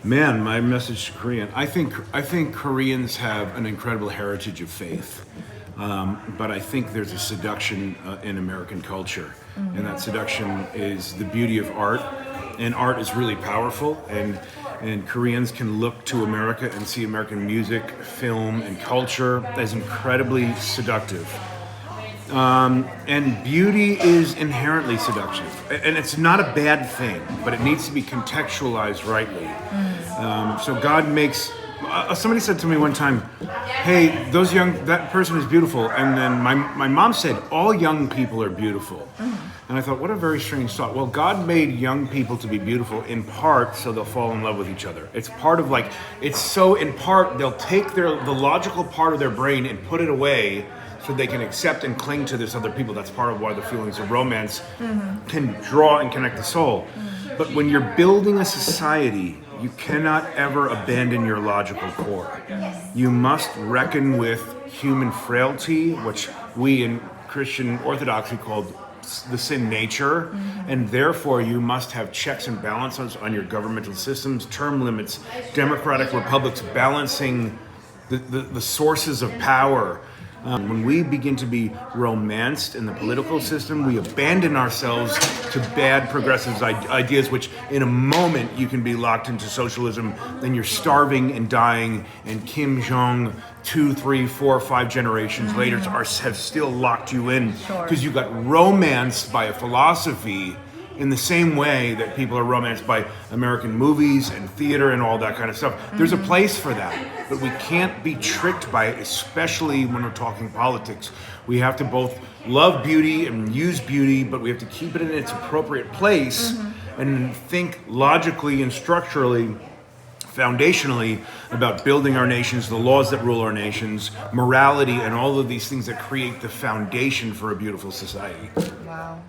Man, my message to Korean. I think Koreans have an incredible heritage of faith, but I think there's a seduction in American culture, and that seduction is the beauty of art, and art is really powerful, and Koreans can look to America and see American music, film, and culture as incredibly seductive. And beauty is inherently seductive, and it's not a bad thing, but it needs to be contextualized rightly. So God makes. Somebody said to me one time, "Hey, that person is beautiful," and then my mom said, "All young people are beautiful." And I thought, what a very strange thought. Well, God made young people to be beautiful in part so they'll fall in love with each other. It's part of it's so in part they'll take the logical part of their brain and put it away so they can accept and cling to this other people. That's part of why the feelings of romance can draw and connect the soul. But when you're building a society, you cannot ever abandon your logical core. You must reckon with human frailty, which we in Christian orthodoxy call the sin nature, and therefore you must have checks and balances on your governmental systems, term limits, democratic republics, balancing the sources of power. When we begin to be romanced in the political system, we abandon ourselves to bad progressive ideas, which in a moment you can be locked into socialism, then you're starving and dying, and Kim Jong 2, 3, 4, 5 generations later have still locked you in because you got romanced by a philosophy in the same way that people are romanced by American movies and theater and all that kind of stuff. There's a place for that, but we can't be tricked by it, especially when we're talking politics. We have to both love beauty and use beauty, but we have to keep it in its appropriate place and think logically and structurally, foundationally, about building our nations, the laws that rule our nations, morality, and all of these things that create the foundation for a beautiful society. Wow.